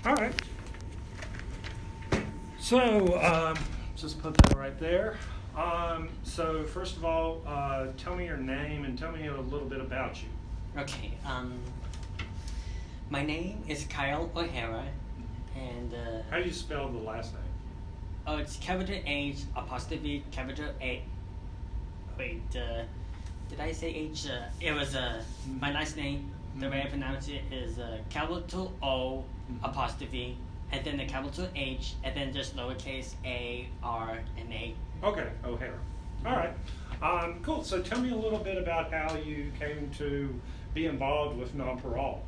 All right. So, just put that right there. So first of all, tell me your name and tell me a little bit about you. Okay, my name is Kyle O'Hara, and How do you spell the last name? oh, it's capital H apostrophe capital A. Wait, did I say H? It was my last name. The way I pronounce it is capital O apostrophe, and then the capital H, and then just lowercase a, R, and A. Okay, O'Hara. All right. Cool. So tell me a little bit about how you came to be involved with non-parole.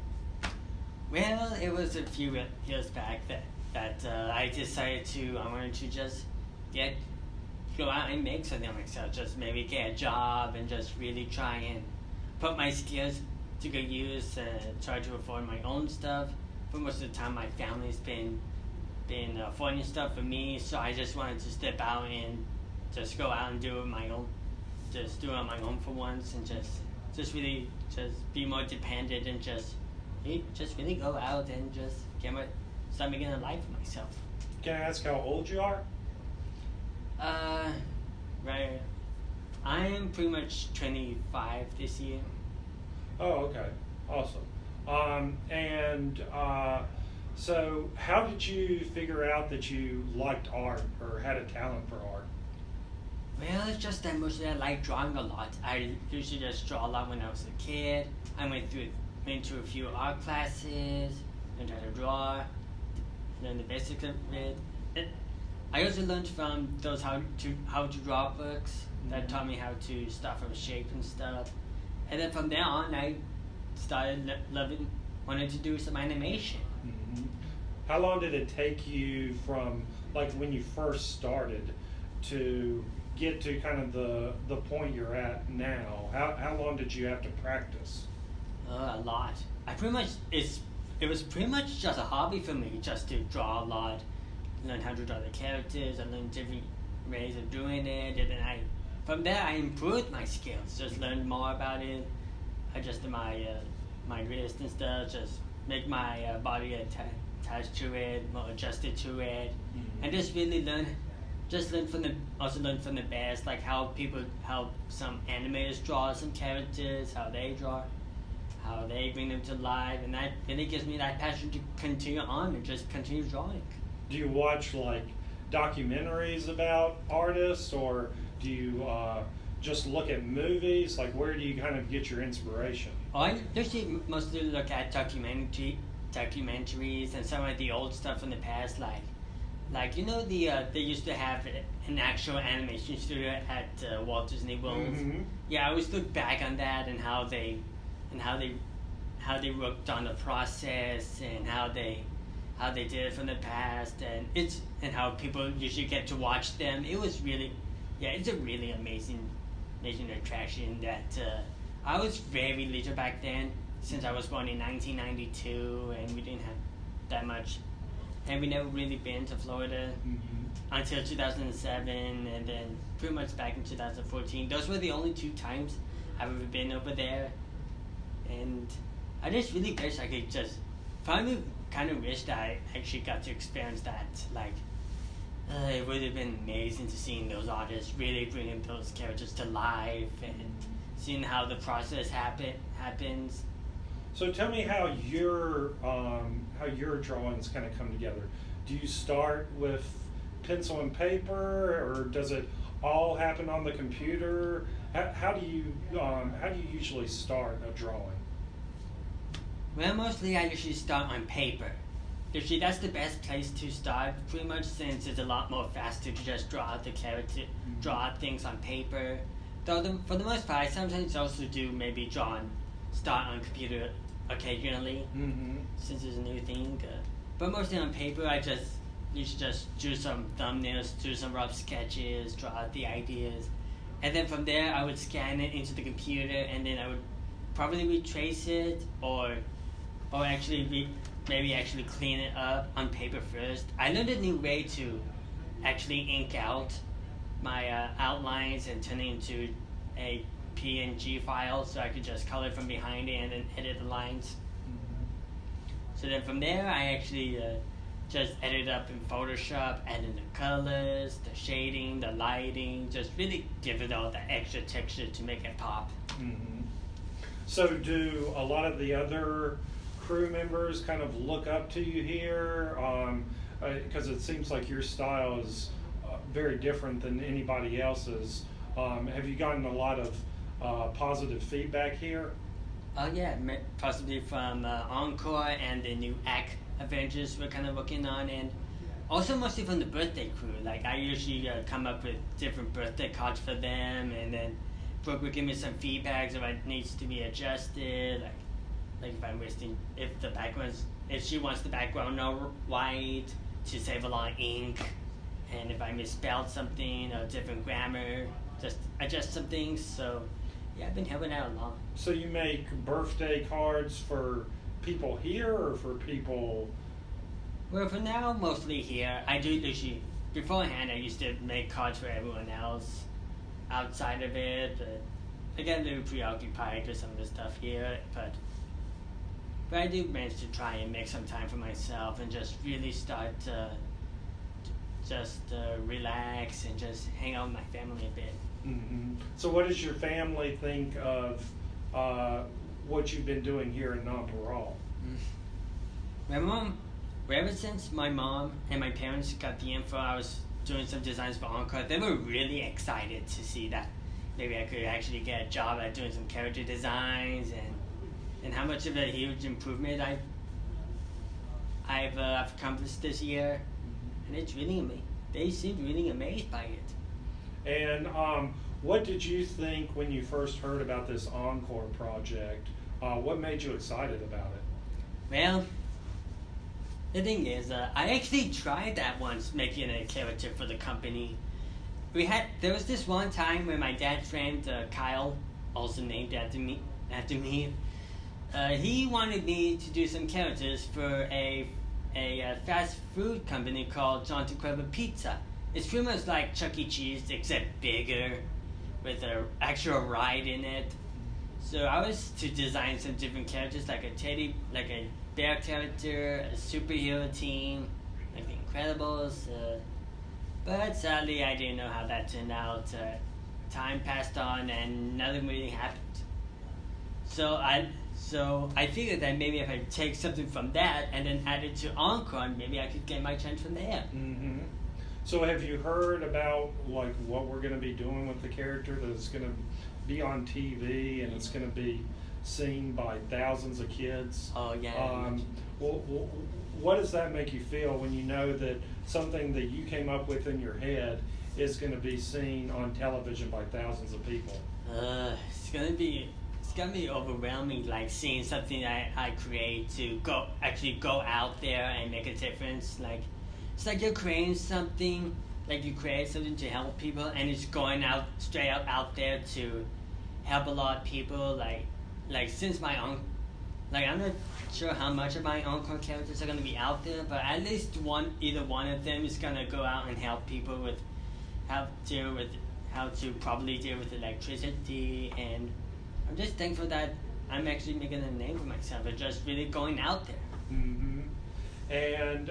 Well, it was a few years back that I decided I wanted to just go out and make something of myself, just maybe get a job and just really try and put my skills to good use and try to afford my own stuff. For most of the time, my family's been affording stuff for me, so I just wanted to step out and just go out and do it on my own, just do it on my own for once, and just really just be more dependent and just really go out and just start making a life for myself. Can I ask how old you are? Right. I am pretty much 25 this year. Oh, okay. Awesome. So how did you figure out that you liked art or had a talent for art? Well, it's just that mostly I like drawing a lot. I usually just draw a lot when I was a kid. I went to a few art classes, learned how to draw, learned the basics of it. I also learned from those how to draw books that taught me how to start from shape and stuff. And then from there on, I started wanting to do some animation. Mm-hmm. How long did it take you from like when you first started to get to kind of the point you're at now? How long did you have to practice? A lot. It was pretty much just a hobby for me, just to draw a lot, learn how to draw the characters, I learned different ways of doing it, and then from there I improved my skills, just learned more about it, adjusted my wrist and stuff, just make my body attached to it, more adjusted to it, and just really learn from the best, like how some animators draw some characters, how they draw, how they bring them to life, and that really gives me that passion to continue on and just continue drawing. Do you watch like documentaries about artists, or do you just look at movies? Like, where do you kind of get your inspiration? Oh, I usually mostly look at documentaries and some of the old stuff from the past, like you know they used to have an actual animation studio at Walt Disney World. Mm-hmm. Yeah, I always look back on that and how they worked on the process and how they did it from the past, and how people usually get to watch them. It was really, it's a really amazing attraction that I was very little back then, since I was born in 1992, and we didn't have that much, and we never really been to Florida until 2007, and then pretty much back in 2014. Those were the only 2 times I've ever been over there, and I just really wish I could just finally kind of wish that I actually got to experience that. Like, it would have been amazing to see those artists really bringing those characters to life and seeing how the process happens. So tell me how your drawings kind of come together. Do you start with pencil and paper, or does it all happen on the computer? How do you usually start a drawing? Well, mostly I usually start on paper. Usually that's the best place to start, pretty much, since it's a lot more faster to just draw out the character, draw out things on paper. Though for the most part, I sometimes also do maybe start on computer occasionally, since it's a new thing. But mostly on paper, I usually just do some thumbnails, do some rough sketches, draw out the ideas, and then from there I would scan it into the computer, and then I would probably retrace it, or actually clean it up on paper first. I learned a new way to actually ink out my outlines and turn it into a PNG file, so I could just color from behind it and then edit the lines. So then from there, I actually just edited up in Photoshop, added the colors, the shading, the lighting, just really give it all the extra texture to make it pop. Mm-hmm. So do a lot of the other crew members kind of look up to you here? Because it seems like your style is very different than anybody else's. Have you gotten a lot of positive feedback here? Oh yeah, possibly from Encore and the new Act Avengers we're kind of working on, and also mostly from the birthday crew. Like I usually come up with different birthday cards for them, and then Brooke will give me some feedbacks if it needs to be adjusted. Like if I'm wasting, if she wants the background no white to save a lot of ink, and if I misspelled something or different grammar, just adjust some things. So yeah, I've been helping out a lot. So you make birthday cards for people here or for people? Well, for now, mostly here. I do usually, beforehand, I used to make cards for everyone else outside of it, but I get a little preoccupied with some of the stuff here, but I do manage to try and make some time for myself and just really start to just relax and just hang out with my family a bit. Mm-hmm. So what does your family think of what you've been doing here in Non-Parole? My mom, ever since my mom and my parents got the info I was doing some designs for Encore, they were really excited to see that maybe I could actually get a job at doing some character designs, and how much of a huge improvement I've accomplished this year, and it's really amazing. They seem really amazed by it. And what did you think when you first heard about this Encore project? What made you excited about it? Well, the thing is, I actually tried that once, making a character for the company. There was this one time when my dad's friend Kyle, also named after me, he wanted me to do some characters for a fast food company called John Clever Pizza. It's pretty much like Chuck E. Cheese, except bigger, with an actual ride in it. So I was to design some different characters, like a bear character, a superhero team, like the Incredibles. But sadly, I didn't know how that turned out. Time passed on, and nothing really happened. So I figured that maybe if I take something from that and then add it to Encore, maybe I could get my chance from there. Mm-hmm. So have you heard about like what we're going to be doing with the character that's going to be on TV and it's going to be seen by thousands of kids? Oh yeah. Well, what does that make you feel when you know that something that you came up with in your head is going to be seen on television by thousands of people? It's gonna be overwhelming, like seeing something I create to go out there and make a difference. Like it's like you're creating something, like you create something to help people, and it's going out straight up out there to help a lot of people. Like since my own, like I'm not sure how much of my Encore characters are gonna be out there, but at least either one of them is gonna go out and help people with how to properly deal with electricity. And I'm just thankful that I'm actually making a name for myself and just really going out there. Mm-hmm. And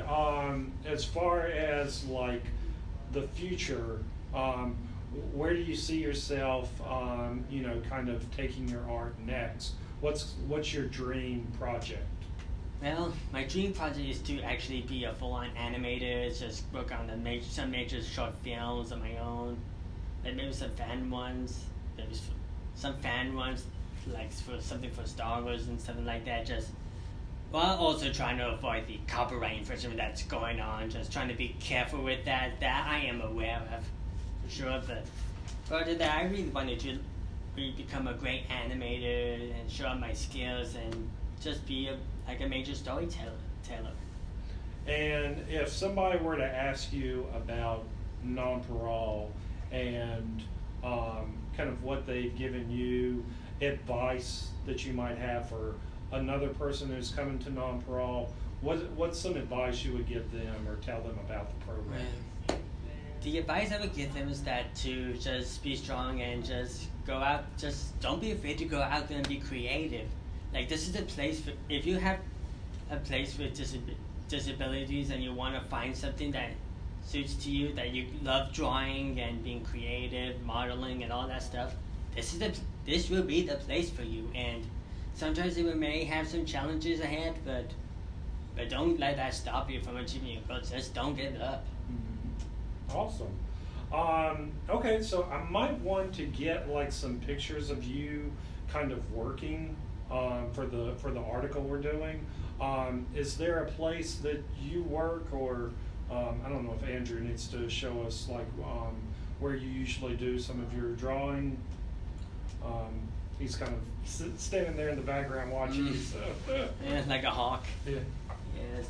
as far as like the future, where do you see yourself, kind of taking your art next? What's your dream project? Well, my dream project is to actually be a full-on animator, just work on some major short films of my own, like maybe some fan ones, like for something for Star Wars and something like that. Just while also trying to avoid the copyright infringement that's going on, just trying to be careful with that. That I am aware of, for sure. But further that, I really wanted to really become a great animator and show off my skills and just be a major storyteller. And if somebody were to ask you about Non-Parole and kind of what they've given you, advice that you might have for another person who's coming to Non-Parole, what's some advice you would give them or tell them about the program? The advice I would give them is that to just be strong and just go out, just don't be afraid to go out there and be creative. Like this is a place for, if you have a place with disabilities and you want to find something that suits to you, that you love drawing and being creative, modeling and all that stuff, this will be the place for you. And sometimes it may have some challenges ahead, but don't let that stop you from achieving your goals. Just don't give up. Awesome. Okay, so I might want to get like some pictures of you kind of working for the article we're doing. Is there a place that you work, or I don't know if Andrew needs to show us like where you usually do some of your drawing. He's kind of standing there in the background watching you. So. Yeah, like a hawk. Yeah. Yeah,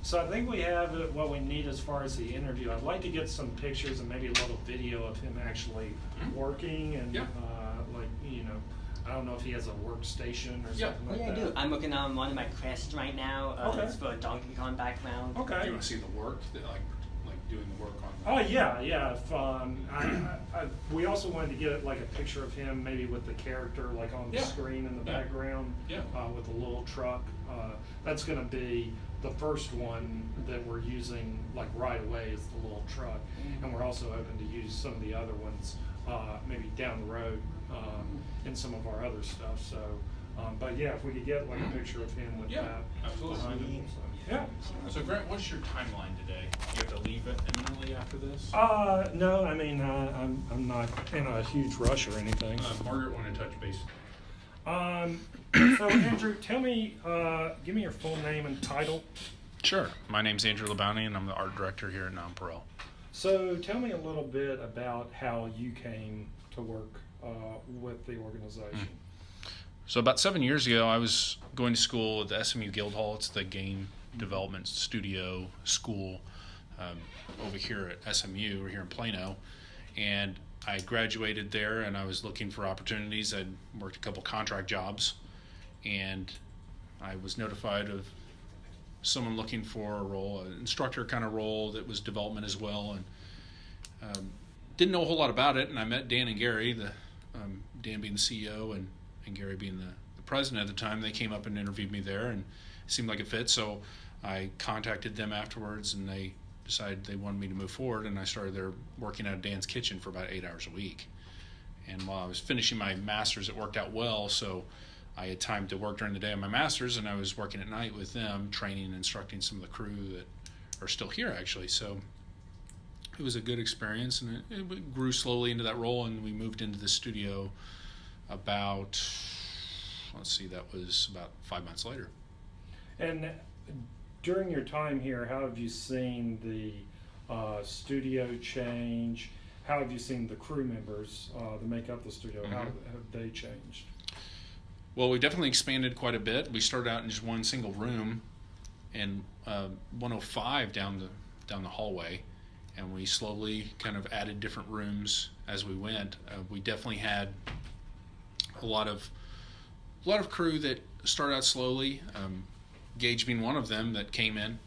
So I think we have what we need as far as the interview. I'd like to get some pictures and maybe a little video of him actually working and like, you know, I don't know if he has a workstation or something like that. I do. I'm working on one of my crests right now. Okay. It's for a Donkey Kong background. Okay. Do you want to see the work, like doing the work on? Oh yeah. We also wanted to get like a picture of him, maybe with the character like on the screen in the background. Yeah. With a little truck. That's going to be the first one that we're using like right away is the little truck, and we're also open to use some of the other ones maybe down the road in some of our other stuff. So, but yeah, if we could get like a picture of him with that. Absolutely. behind him, so, yeah. So Grant, what's your timeline today? You have to leave it imminently after this? No, I mean, I'm not in a huge rush or anything. Margaret wanted to touch base. So Andrew, tell me, give me your full name and title. Sure. My name's Andrew Labounty, and I'm the art director here at Nonpareil. So tell me a little bit about how you came to work with the organization. So about 7 years ago, I was going to school at the SMU Guildhall. It's the game development studio school over here at SMU, or here in Plano. And I graduated there, and I was looking for opportunities. I'd worked a couple contract jobs, and I was notified of someone looking for a role, an instructor kind of role that was development as well, and didn't know a whole lot about it. And I met Dan and Gary, Dan being the CEO and Gary being the president at the time. They came up and interviewed me there, and it seemed like a fit. So I contacted them afterwards, and they decided they wanted me to move forward, and I started there working out of Dan's kitchen for about 8 hours a week. And while I was finishing my master's, it worked out well, so I had time to work during the day on my master's, and I was working at night with them, training and instructing some of the crew that are still here, actually. So it was a good experience, and it grew slowly into that role, and we moved into the studio about, that was about 5 months later. And during your time here, how have you seen the studio change? How have you seen the crew members that make up the studio? How have they changed? Well, we definitely expanded quite a bit. We started out in just one single room in 105 down the hallway, and we slowly kind of added different rooms as we went. We definitely had a lot of crew that started out slowly. Gage being one of them that came in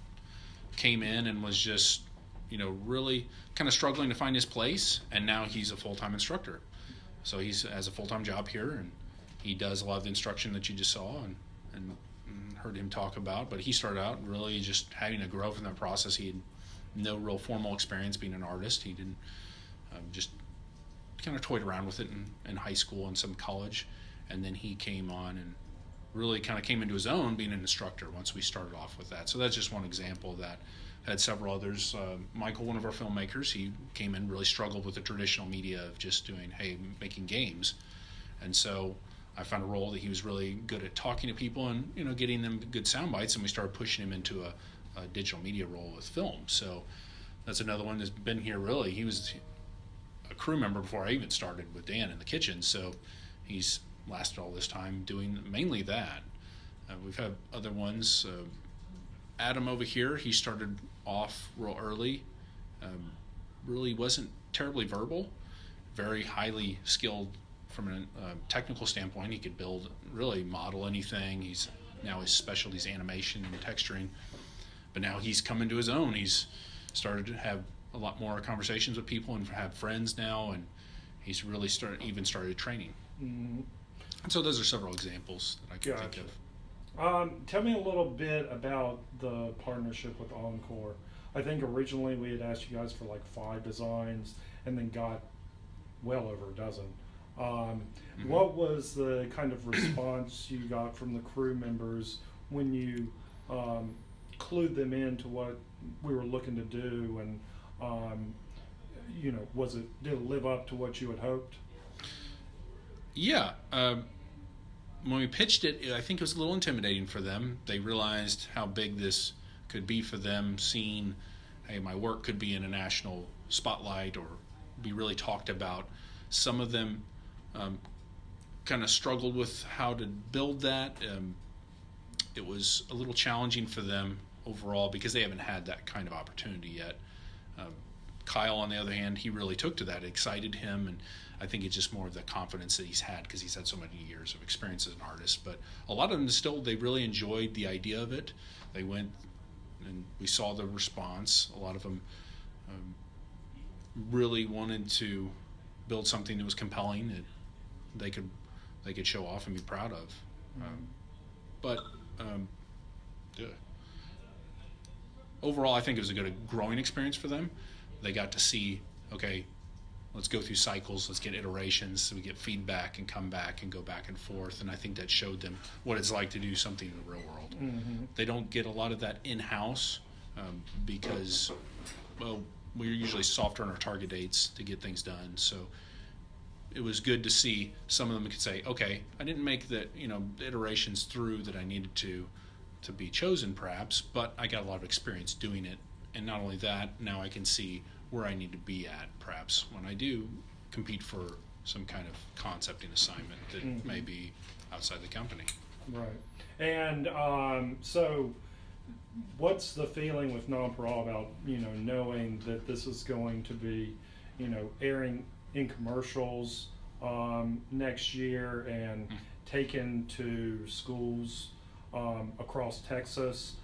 and was just, really kind of struggling to find his place, and now he's a full-time instructor. So he has a full-time job here, and he does a lot of the instruction that you just saw and heard him talk about. But he started out really just having to grow from that process. He had no real formal experience being an artist. He didn't just kind of toyed around with it in high school and some college, and then he came on and really kind of came into his own being an instructor once we started off with that. So that's just one example of that. Had several others. Michael, one of our filmmakers, he came in, really struggled with the traditional media of just making games. And so I found a role that he was really good at talking to people and, getting them good sound bites, and we started pushing him into a digital media role with film. So that's another one that's been here really. He was a crew member before I even started with Dan in the kitchen, so he's lasted all this time doing mainly that. We've had other ones. Adam over here, he started off real early. Really wasn't terribly verbal, very highly skilled from a technical standpoint. He could really model anything. Now his specialty is animation and texturing, but now he's come into his own. He's started to have a lot more conversations with people and have friends now, and he's really started training. Mm-hmm. And so those are several examples that I can think of. Tell me a little bit about the partnership with Encore. I think originally we had asked you guys for like 5 designs and then got well over a dozen. What was the kind of response you got from the crew members when you clued them into what we were looking to do, and did it live up to what you had hoped? Yeah. When we pitched it, I think it was a little intimidating for them. They realized how big this could be for them, seeing, hey, my work could be in a national spotlight or be really talked about. Some of them kind of struggled with how to build that. It was a little challenging for them overall because they haven't had that kind of opportunity yet. Kyle, on the other hand, he really took to that. It excited him, and I think it's just more of the confidence that he's had because he's had so many years of experience as an artist. But a lot of them still, they really enjoyed the idea of it. They went, and we saw the response. A lot of them really wanted to build something that was compelling that they could show off and be proud of. Overall, I think it was a good growing experience for them. They got to see, okay, let's go through cycles, let's get iterations, so we get feedback and come back and go back and forth. And I think that showed them what it's like to do something in the real world. Mm-hmm. They don't get a lot of that in-house because, well, we're usually softer on our target dates to get things done. So it was good to see some of them could say, okay, I didn't make the iterations through that I needed to be chosen perhaps, but I got a lot of experience doing it. And not only that, now I can see where I need to be at perhaps when I do compete for some kind of concepting assignment that may be outside the company. Right. And so what's the feeling with Non-Pro about, knowing that this is going to be, airing in commercials next year and taken to schools across Texas?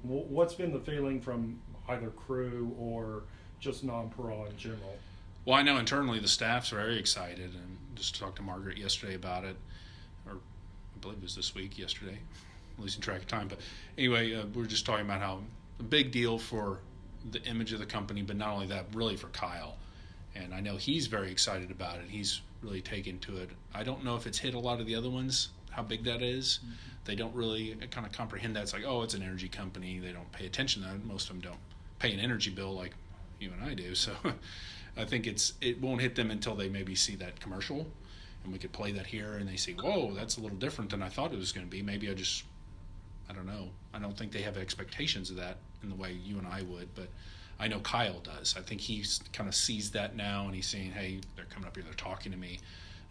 What's been the feeling from either crew or just Non-Pro in general? Well, I know internally the staff's very excited, and just talked to Margaret yesterday about it, or I believe it was this week, yesterday, losing track of time. But anyway, we were just talking about how a big deal for the image of the company, but not only that, really for Kyle. And I know he's very excited about it. He's really taken to it. I don't know if it's hit a lot of the other ones, how big that is. Mm-hmm. They don't really kind of comprehend that. It's like, oh, it's an energy company. They don't pay attention to that. Most of them don't pay an energy bill like you and I do. So I think it won't hit them until they maybe see that commercial, and we could play that here, and they say, whoa, that's a little different than I thought it was going to be. Maybe I don't know. I don't think they have expectations of that in the way you and I would, but I know Kyle does. I think he kind of sees that now, and he's saying, hey, they're coming up here, they're talking to me.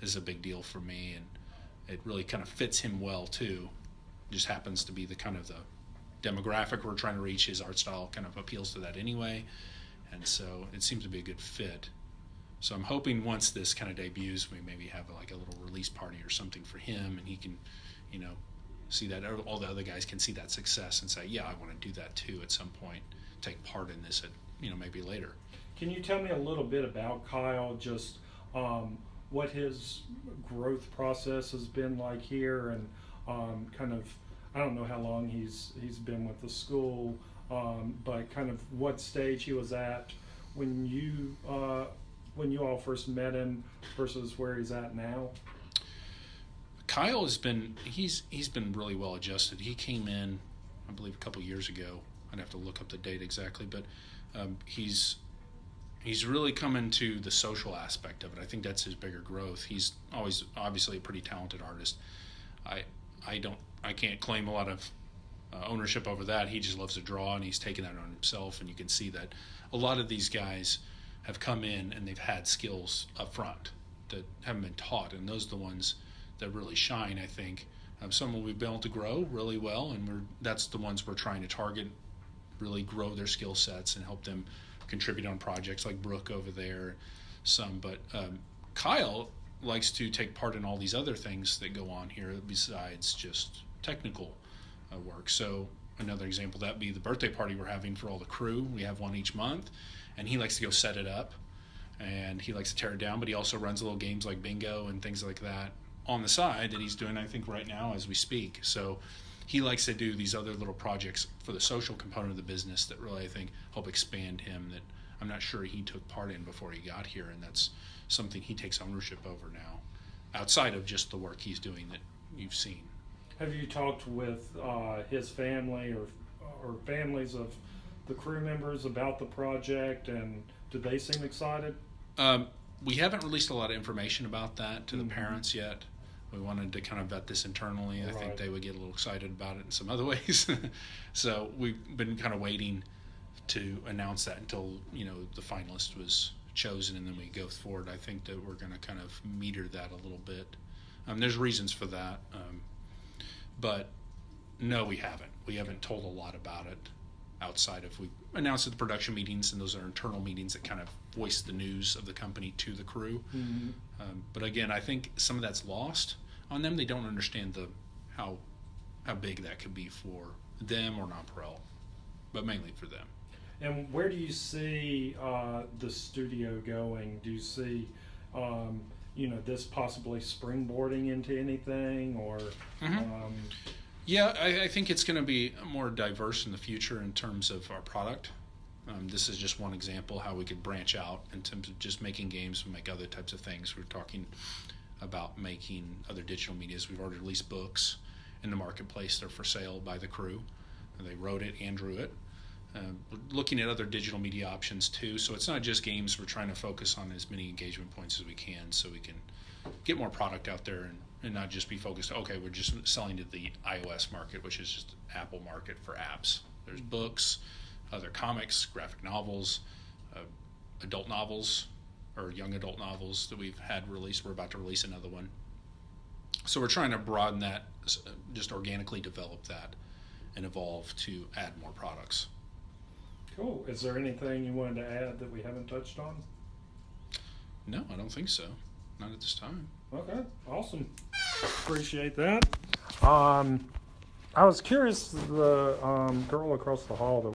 This is a big deal for me, and it really kind of fits him well too. Just happens to be the kind of the demographic we're trying to reach. His art style kind of appeals to that anyway, and so it seems to be a good fit. So I'm hoping once this kind of debuts, we maybe have like a little release party or something for him, and he can, see that all the other guys can see that success and say, yeah, I want to do that too at some point, take part in this at, maybe later. Can you tell me a little bit about Kyle, just what his growth process has been like here, and kind of, I don't know how long he's been with the school, but kind of what stage he was at when you all first met him versus where he's at now? Kyle has been he's been really well adjusted. He came in, I believe, a couple years ago. I'd have to look up the date exactly, but he's really come into the social aspect of it. I think that's his bigger growth. He's always obviously a pretty talented artist. I can't claim a lot of ownership over that. He just loves to draw, and he's taken that on himself. And you can see that a lot of these guys have come in and they've had skills up front that haven't been taught, and those are the ones that really shine, I think. Some we've been able to grow really well, and that's the ones we're trying to target, really grow their skill sets and help them contribute on projects like Brooke over there, but Kyle likes to take part in all these other things that go on here besides just technical work. So another example, that'd be the birthday party we're having for all the crew. We have one each month, and he likes to go set it up, and he likes to tear it down, but he also runs little games like bingo and things like that on the side that he's doing, I think, right now as we speak. So he likes to do these other little projects for the social component of the business that really, I think, help expand him, that I'm not sure he took part in before he got here, and that's something he takes ownership over now, outside of just the work he's doing that you've seen. Have you talked with his family or families of the crew members about the project, and do they seem excited? We haven't released a lot of information about that to the Mhm. parents yet. We wanted to kind of vet this internally. I think Right. they would get a little excited about it in some other ways. So we've been kind of waiting to announce that until, the finalist was chosen, and then we go forward. I think that we're going to kind of meter that a little bit. There's reasons for that. But no, we haven't. We haven't told a lot about it outside of, we announced at the production meetings, and those are internal meetings that kind of voice the news of the company to the crew. Mm-hmm. But again, I think some of that's lost on them. They don't understand how big that could be for them or Nonpareil, but mainly for them. And where do you see the studio going? Do you see, this possibly springboarding into anything, or? Mm-hmm. Yeah, I think it's going to be more diverse in the future in terms of our product. This is just one example how we could branch out in terms of just making games and make other types of things. We're talking about making other digital medias. We've already released books in the marketplace. They're for sale by the crew. They wrote it and drew it. We're looking at other digital media options too. So it's not just games. We're trying to focus on as many engagement points as we can so we can get more product out there and not just be focused, okay, we're just selling to the iOS market, which is just Apple market for apps. There's books, other comics, graphic novels, adult novels, or young adult novels that we've had released. We're about to release another one. So we're trying to broaden that, just organically develop that and evolve to add more products. Cool. Is there anything you wanted to add that we haven't touched on? No, I don't think so. Not at this time. Okay, awesome. Appreciate that. I was curious, the girl across the hall that